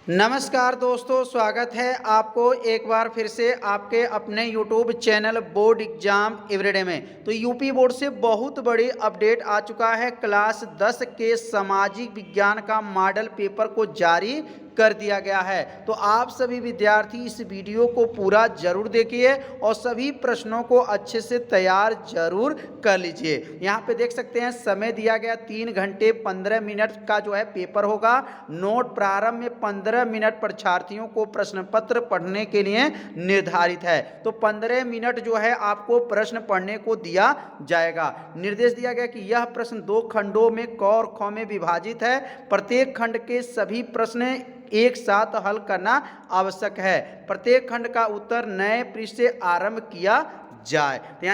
नमस्कार दोस्तों, स्वागत है आपको एक बार फिर से आपके अपने YouTube channel board exam everyday में। तो यूपी बोर्ड से बहुत बड़ी अपडेट आ चुका है। क्लास 10 के सामाजिक विज्ञान का मॉडल पेपर को जारी कर दिया गया है। तो आप सभी विद्यार्थी इस वीडियो को पूरा जरूर देखिए और सभी प्रश्नों को अच्छे से तैयार जरूर कर लीजिए। यहाँ पे देख सकते हैं समय दिया गया 3 घंटे 15 मिनट का जो है पेपर होगा। नोट प्रारंभ में 15 मिनट परीक्षार्थियों को प्रश्न पत्र पढ़ने के लिए निर्धारित है। तो 15 मिनट जो है आपको प्रश्न पढ़ने को दिया जाएगा। निर्देश दिया गया कि यह प्रश्न 2 खंडों में क और ख में विभाजित है। प्रत्येक खंड के सभी प्रश्न एक साथ हल करना आवश्यक है। प्रत्येक खंड का उत्तर नए पृष्ठ से आरंभ किया जाए।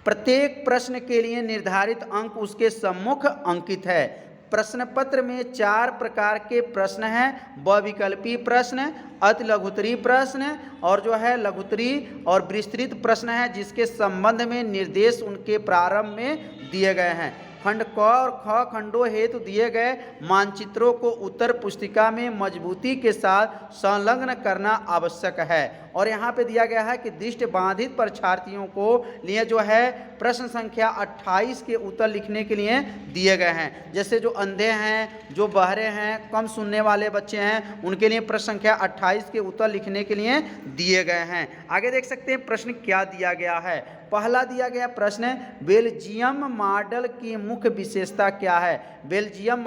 प्रत्येक प्रश्न के लिए निर्धारित अंक उसके सम्मुख अंकित है। प्रश्न पत्र में 4 प्रकार के प्रश्न हैं। बहुविकल्पी प्रश्न, अति लघुत्तरीय प्रश्न और जो है लघुत्तरीय और विस्तृत प्रश्न है, जिसके संबंध में निर्देश उनके प्रारंभ में दिए गए हैं। खंड क और ख खंडों हेतु दिए गए मानचित्रों को उत्तर पुस्तिका में मजबूती के साथ संलग्न करना आवश्यक है। और यहाँ पे दिया गया है कि दृष्टिबाधित परीक्षार्थियों को लिए जो है प्रश्न संख्या 28 के उत्तर लिखने के लिए दिए गए हैं। जैसे जो अंधे हैं, जो बहरे हैं, कम सुनने वाले बच्चे हैं, उनके लिए प्रश्न संख्या 28 के उत्तर लिखने के लिए दिए गए हैं। आगे देख सकते हैं प्रश्न क्या दिया गया है। पहला दिया गया प्रश्न, बेल्जियम मॉडल की मुख्य विशेषता क्या है। बेल्जियम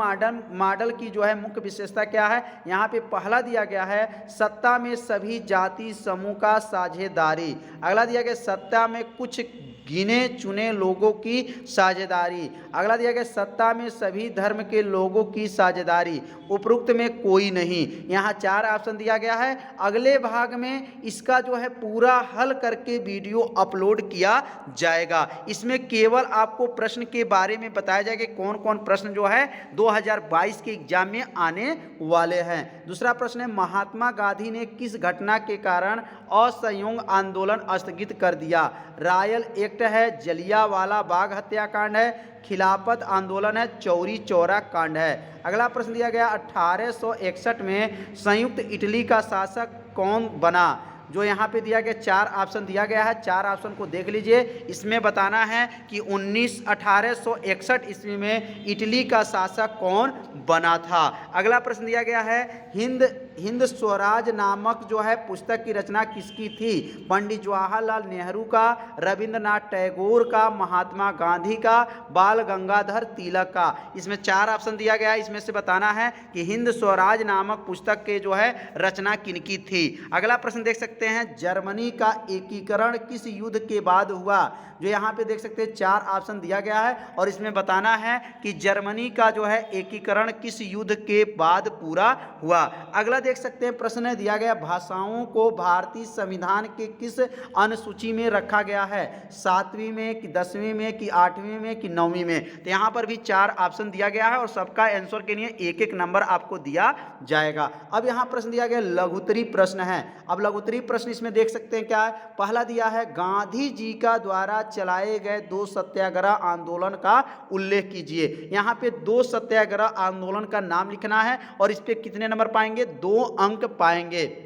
मॉडल की जो है मुख्य विशेषता क्या है। यहाँ पे पहला दिया गया है सत्ता में सभी जाति समूह का साझेदारी। अगला दिया गया सत्ता में कुछ गिने चुने लोगों की साझेदारी। अगला दिया गया सत्ता में सभी धर्म के लोगों की साझेदारी। उपरोक्त में कोई नहीं। यहाँ 4 ऑप्शन दिया गया है। अगले भाग में इसका जो है पूरा हल करके वीडियो अपलोड किया जाएगा। इसमें केवल आपको प्रश्न के बारे में बताया जाएगा कि कौन कौन प्रश्न जो है 2022 के एग्जाम में आने वाले हैं। दूसरा प्रश्न है, महात्मा गांधी ने किस घटना के कारण असहयोग आंदोलन स्थगित कर दिया। रायल एक्ट है, जलियांवाला बाग हत्याकांड है, खिलाफत आंदोलन है, चौरी चौरा कांड है। अगला प्रश्न दिया गया 1861 में संयुक्त इटली का शासक कौन बना। जो यहाँ पे दिया गया 4 ऑप्शन दिया गया है। 4 ऑप्शन को देख लीजिए। इसमें बताना है कि 1861 ईस्वी में इटली का शासक कौन बना था। अगला प्रश्न दिया गया है, हिंद स्वराज नामक जो है पुस्तक की रचना किसकी थी। पंडित जवाहरलाल नेहरू का, रविंद्रनाथ टैगोर का, महात्मा गांधी का, बाल गंगाधर तिलक का। इसमें 4 ऑप्शन दिया गया है। इसमें से बताना है कि हिंद स्वराज नामक पुस्तक के जो है रचना किनकी थी। अगला प्रश्न देख सकते हैं, जर्मनी का एकीकरण किस युद्ध के बाद हुआ। जो यहाँ पे देख सकते हैं 4 ऑप्शन दिया गया है और इसमें बताना है कि जर्मनी का जो है एकीकरण किस युद्ध के बाद पूरा हुआ। अगला देख सकते हैं प्रश्न दिया गया, भाषाओं को भारतीय संविधान के किस अनुसूची में रखा गया है। 7वीं में कि 10वीं में कि 8वीं में कि 9वीं में। तो यहाँ पर भी 4 ऑप्शन दिया गया है और सबका आंसर के लिए 1-1 नंबर आपको दिया जाएगा। अब यहाँ प्रश्न दिया गया लघुत्तरीय प्रश्न है। अब लघुत्तरीय प्रश्न इसमें देख सकते हैं क्या है। पहला दिया है, गांधी जी का द्वारा चलाए गए 2 सत्याग्रह आंदोलन का उल्लेख कीजिए। यहाँ पे 2 सत्याग्रह आंदोलन का नाम लिखना है और इस पे कितने नंबर पाएंगे, 2 अंक पाएंगे।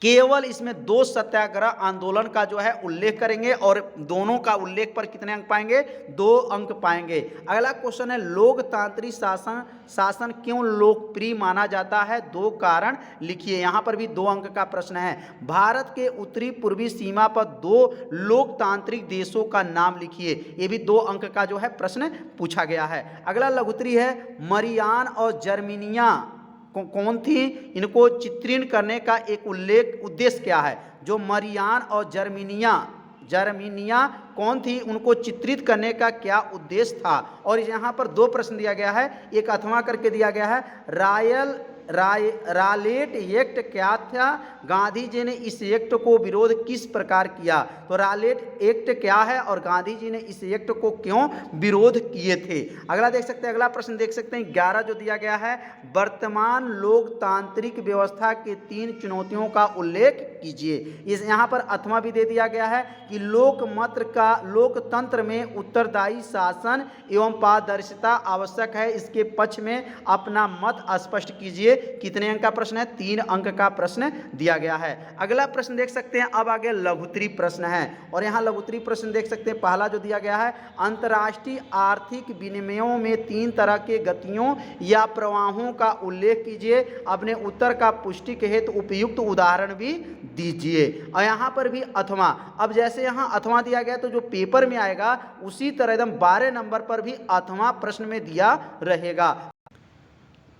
केवल इसमें 2 सत्याग्रह आंदोलन का जो है उल्लेख करेंगे और दोनों का उल्लेख पर कितने अंक पाएंगे, 2 अंक पाएंगे। अगला क्वेश्चन है, लोकतांत्रिक शासन क्यों लोकप्रिय माना जाता है। 2 कारण लिखिए। यहाँ पर भी 2 अंक का प्रश्न है। भारत के उत्तरी पूर्वी सीमा पर 2 लोकतांत्रिक देशों का नाम लिखिए। ये भी 2 अंक का जो है प्रश्न पूछा गया है। अगला लघुत्तरीय है, मरियान और जर्मनिया कौन थी, इनको चित्रण करने का एक उद्देश्य क्या है। जो मरियान और जर्मनिया कौन थी, उनको चित्रित करने का क्या उद्देश्य था। और यहाँ पर 2 प्रश्न दिया गया है। एक अथवा करके दिया गया है, रालेट एक्ट क्या था। गांधी जी ने इस एक्ट को विरोध किस प्रकार किया। तो रालेट एक्ट क्या है और गांधी जी ने इस एक्ट को क्यों विरोध किए थे। अगला देख सकते हैं, अगला प्रश्न देख सकते हैं 11 जो दिया गया है, वर्तमान लोकतांत्रिक व्यवस्था के 3 चुनौतियों का उल्लेख कीजिए। इस यहाँ पर अथवा भी दे दिया गया है कि लोकतंत्र में उत्तरदायी शासन एवं पारदर्शिता आवश्यक है। इसके पक्ष में अपना मत स्पष्ट कीजिए। कीजिए। कितने अंक का प्रश्न है? 3 अंक का प्रश्न दिया गया है। अगला प्रश्न देख सकते हैं, अब आगे लघुत्तरी प्रश्न है और यहाँ लघुत्तरी प्रश्न देख सकते हैं। पहला जो दिया गया है, अंतर्राष्ट्रीय आर्थिक विनिमयों में 3 तरह के गतियों या प्रवाहों का उल्लेख कीजिए। अपने उत्तर का पुष्टि के हेतु उपयुक्त उदाहरण भी दीजिए। और यहाँ पर भी अथवा, अब जैसे यहाँ अथवा दिया गया तो जो पेपर में आएगा उसी तरह एकदम 12 नंबर पर भी अथवा प्रश्न में दिया रहेगा।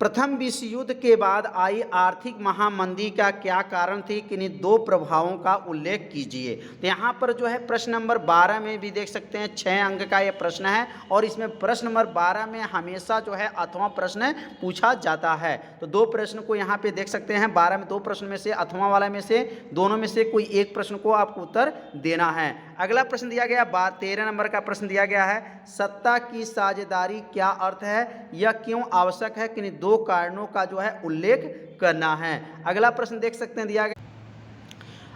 प्रथम विश्व युद्ध के बाद आई आर्थिक महामंदी का क्या कारण थी? किन्हीं 2 प्रभावों का उल्लेख कीजिए। तो यहाँ पर जो है प्रश्न नंबर 12 में भी देख सकते हैं 6 अंक का यह प्रश्न है और इसमें प्रश्न नंबर 12 में हमेशा जो है अथवा प्रश्न पूछा जाता है। तो 2 प्रश्न को यहाँ पे देख सकते हैं, 12 में 2 प्रश्न में से अथवा वाला में से दोनों में से कोई एक प्रश्न को आपको उत्तर देना है। अगला प्रश्न दिया गया 13 नंबर का प्रश्न दिया गया है, सत्ता की साझेदारी क्या अर्थ है? यह क्यों आवश्यक है? किन्हीं 2 कारणों का जो है उल्लेख करना है। अगला प्रश्न देख सकते हैं दिया गया,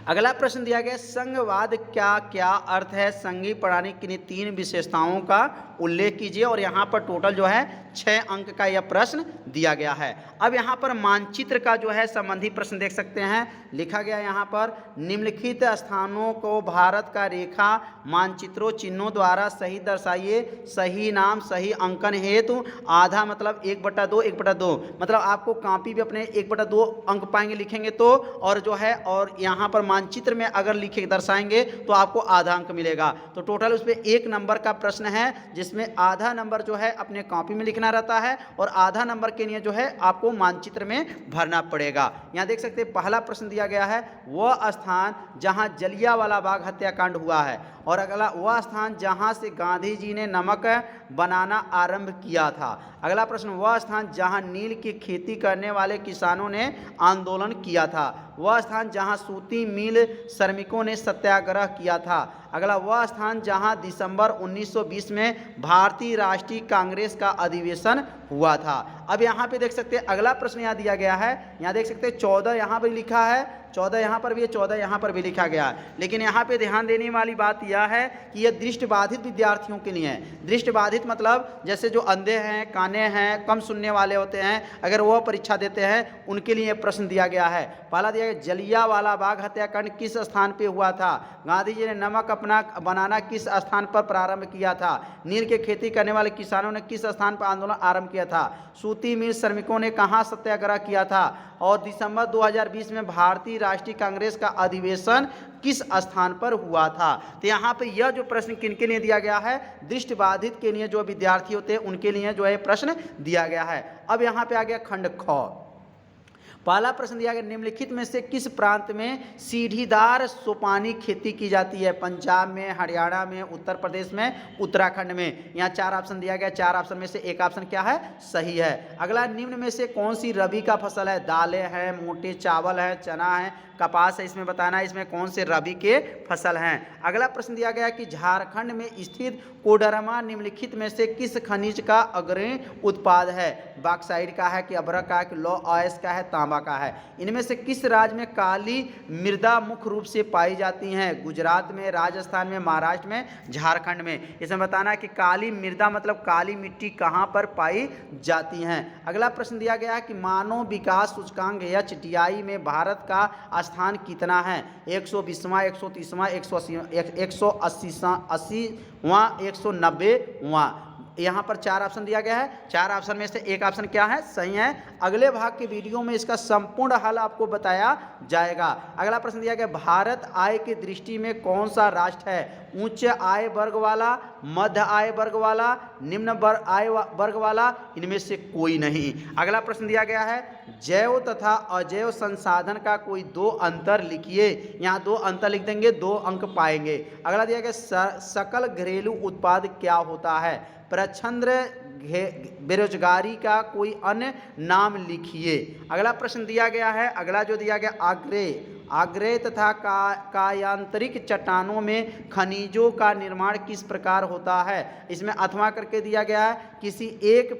अगला प्रश्न दिया गया, संघवाद क्या क्या अर्थ है? संघीय प्रणाली किन्हीं 3 विशेषताओं का उल्लेख कीजिए और यहाँ पर टोटल जो है 6 अंक का यह प्रश्न दिया गया है। अब यहाँ पर मानचित्र का जो है संबंधी प्रश्न देख सकते हैं। लिखा गया यहाँ पर, निम्नलिखित स्थानों को भारत का रेखा मानचित्रों चिन्हों द्वारा सही दर्शाइए। सही नाम सही अंकन हेतु आधा मतलब 1/2 1/2 मतलब आपको कॉपी भी अपने 1/2 अंक पाएंगे लिखेंगे तो, और जो है और यहाँ पर मानचित्र में अगर लिखे दर्शाएंगे तो आपको आधा अंक मिलेगा। तो टोटल उस पर 1 नंबर का प्रश्न है जिसमें आधा नंबर जो है अपने कॉपी में लिखना रहता है और आधा नंबर के लिए जो है आपको मानचित्र में भरना पड़ेगा। यहाँ देख सकते हैं पहला प्रश्न दिया गया है, वह स्थान जहाँ जलियांवाला बाग हत्याकांड हुआ है। और अगला, वह स्थान जहाँ से गांधी जी ने नमक बनाना आरंभ किया था। अगला प्रश्न, वह स्थान जहाँ नील की खेती करने वाले किसानों ने आंदोलन किया था। वह स्थान जहाँ सूती मिल श्रमिकों ने सत्याग्रह किया था। अगला, वह स्थान जहां दिसंबर 1920 में भारतीय राष्ट्रीय कांग्रेस का अधिवेशन हुआ था। अब यहाँ पे देख सकते हैं अगला प्रश्न यहाँ दिया गया है। यहाँ देख सकते हैं 14 यहाँ पर लिखा है, 14 यहाँ पर भी है, 14 यहाँ पर भी लिखा गया है। लेकिन यहाँ पे ध्यान देने वाली बात यह है कि यह दृष्टिबाधित विद्यार्थियों के लिए है। दृष्टिबाधित मतलब जैसे जो अंधे हैं, काने हैं, कम सुनने वाले होते हैं, अगर वह परीक्षा देते हैं उनके लिए प्रश्न दिया गया है। पहला दिया गया, जलियांवाला बाग हत्याकांड किस स्थान पे हुआ था? गांधी जी ने नमक अपना बनाना किस स्थान पर प्रारंभ किया था? नील के खेती करने वाले किसानों ने किस स्थान पर आंदोलन आरंभ किया था? सूती मिल श्रमिकों ने कहाँ सत्याग्रह किया था? और दिसंबर 2020 में भारतीय राष्ट्रीय कांग्रेस का अधिवेशन किस स्थान पर हुआ था? तो यहाँ पे यह जो प्रश्न किनके लिए दिया गया है? दृष्टिबाधित के लिए जो विद्यार्थी होते हैं उनके लिए जो है प्रश्न दिया गया है। अब यहाँ पे आ गया खंड ख। पहला प्रश्न दिया गया, निम्नलिखित में से किस प्रांत में सीढ़ीदार सोपानी खेती की जाती है? पंजाब में, हरियाणा में, उत्तर प्रदेश में, उत्तराखंड में। यहाँ 4 ऑप्शन दिया गया, 4 ऑप्शन में से एक ऑप्शन क्या है? सही है। अगला, निम्न में से कौन सी रबी का फसल है? दालें हैं, मोटे चावल है, चना है, कपास है। इसमें बताना है इसमें कौन से रबी के फसल हैं। अगला प्रश्न दिया गया कि झारखंड में स्थित कोडरमा निम्नलिखित में से किस खनिज का अग्रणी उत्पाद है? बॉक्साइट का है कि अभ्रक का है कि लौह अयस्क का है, तांबा का है? इनमें से किस राज्य में काली मृदा मुख्य रूप से पाई जाती हैं? गुजरात में, राजस्थान में, महाराष्ट्र में, झारखंड में। इसमें बताना है कि काली मृदा मतलब काली मिट्टी कहाँ पर पाई जाती हैं। अगला प्रश्न दिया गया है कि मानव विकास सूचकांक HDI में भारत का स्थान कितना है? 120वां, 130वां, 180वां, 190वां। यहाँ पर 4 ऑप्शन दिया गया है, 4 ऑप्शन में से एक ऑप्शन क्या है? सही है। अगले भाग के वीडियो में इसका संपूर्ण हल आपको बताया जाएगा। अगला प्रश्न दिया गया, भारत आय की दृष्टि में कौन सा राष्ट्र है? उच्च आय वर्ग वाला, मध्य आय वर्ग वाला, निम्न आय वर्ग वाला? इनमें से कोई नहीं। अगला प्रश्न दिया गया है, जैव तथा अजैव संसाधन का कोई 2 अंतर लिखिए। यहाँ 2 अंतर लिख देंगे, 2 अंक पाएंगे। अगला दिया गया, सकल घरेलू उत्पाद क्या होता है? प्रच्छन्न बेरोजगारी का कोई अन्य नाम लिखिए। अगला प्रश्न दिया गया है, अगला जो दिया गया, आग्नेय तथा कायांतरिक चट्टानों में खनिजों का निर्माण किस प्रकार होता है? इसमें अथवा करके दिया गया है। किसी एक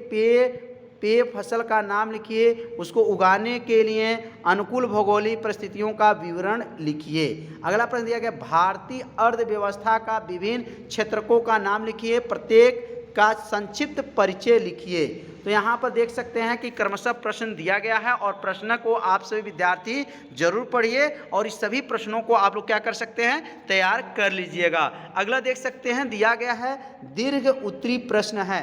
पेय फसल का नाम लिखिए, उसको उगाने के लिए अनुकूल भौगोलिक परिस्थितियों का विवरण लिखिए। अगला प्रश्न दिया गया, भारतीय अर्थव्यवस्था का विभिन्न क्षेत्रकों का नाम लिखिए, प्रत्येक का संक्षिप्त परिचय लिखिए। तो यहाँ पर देख सकते हैं कि क्रमशः प्रश्न दिया गया है और प्रश्न को आप सभी विद्यार्थी जरूर पढ़िए और इस सभी प्रश्नों को आप लोग क्या कर सकते हैं, तैयार कर लीजिएगा। अगला देख सकते हैं दिया गया है दीर्घ उत्तरी प्रश्न है,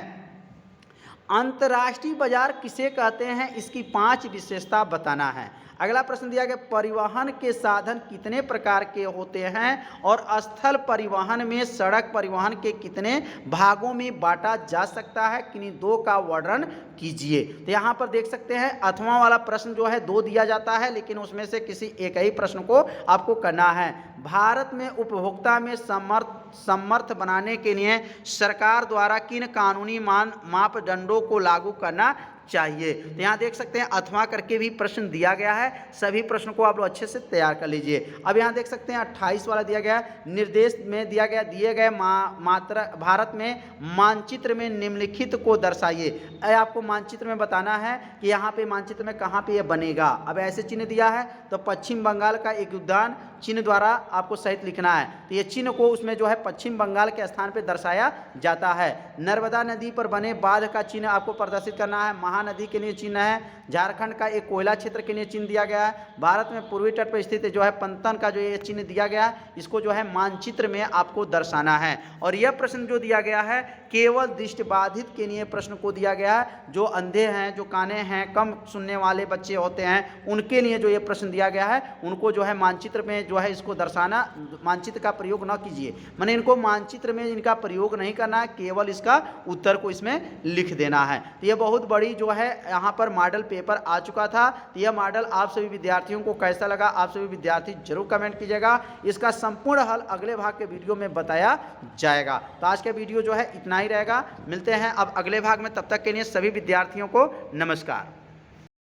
अंतर्राष्ट्रीय बाजार किसे कहते हैं, इसकी 5 विशेषता बताना है। अगला प्रश्न दिया गया परिवहन के साधन कितने प्रकार के होते हैं और स्थल परिवहन में सड़क परिवहन के कितने भागों में बांटा जा सकता है, किन्हीं 2 का वर्णन कीजिए। तो यहाँ पर देख सकते हैं अथवा वाला प्रश्न जो है 2 दिया जाता है, लेकिन उसमें से किसी एक ही प्रश्न को आपको करना है। भारत में उपभोक्ता में समर्थ बनाने के लिए सरकार द्वारा किन कानूनी मापदंडों को लागू करना चाहिए। तो यहाँ देख सकते हैं अथवा करके भी प्रश्न दिया गया है, सभी प्रश्नों को आप लोग अच्छे से तैयार कर लीजिए। अब यहाँ देख सकते हैं 28 वाला दिया गया निर्देश में दिया गया दिए गए मात्रा भारत में मानचित्र में निम्नलिखित को दर्शाइए। आपको मानचित्र में बताना है कि यहाँ पे मानचित्र में कहाँ पे ये बनेगा। अब ऐसे चिन्ह दिया है तो पश्चिम बंगाल का एक उद्यान चिन्ह द्वारा आपको सहित लिखना है। तो ये चिन्ह को उसमें जो है पश्चिम बंगाल के स्थान पे दर्शाया जाता है। नर्मदा नदी पर बने बांध का चिन्ह आपको प्रदर्शित करना है। महानदी के लिए चिन्ह है। झारखंड का एक कोयला क्षेत्र के लिए चिन्ह दिया गया है। भारत में पूर्वी तट पर स्थित जो है पंतन का जो ये चिन्ह दिया गया है, इसको जो है मानचित्र में आपको दर्शाना है। और यह प्रश्न जो दिया गया है केवल दृष्टिबाधित के लिए प्रश्न को दिया गया है, जो अंधे हैं, जो काने हैं, कम सुनने वाले बच्चे होते हैं, उनके लिए जो ये प्रश्न दिया गया है, उनको जो है मानचित्र में जो है इसको दर्शाना, मानचित्र का प्रयोग न कीजिए, माने इनको मानचित्र में इनका प्रयोग नहीं करना है, केवल इसका उत्तर को इसमें लिख देना है। तो ये बहुत बड़ी जो है यहाँ पर मॉडल पेपर आ चुका था। तो यह मॉडल आप सभी विद्यार्थियों को कैसा लगा, आप सभी विद्यार्थी जरूर कमेंट कीजिएगा। इसका संपूर्ण हल अगले भाग के वीडियो में बताया जाएगा। तो आज का वीडियो जो है इतना ही रहेगा, मिलते हैं अब अगले भाग में, तब तक के लिए सभी विद्यार्थियों को नमस्कार।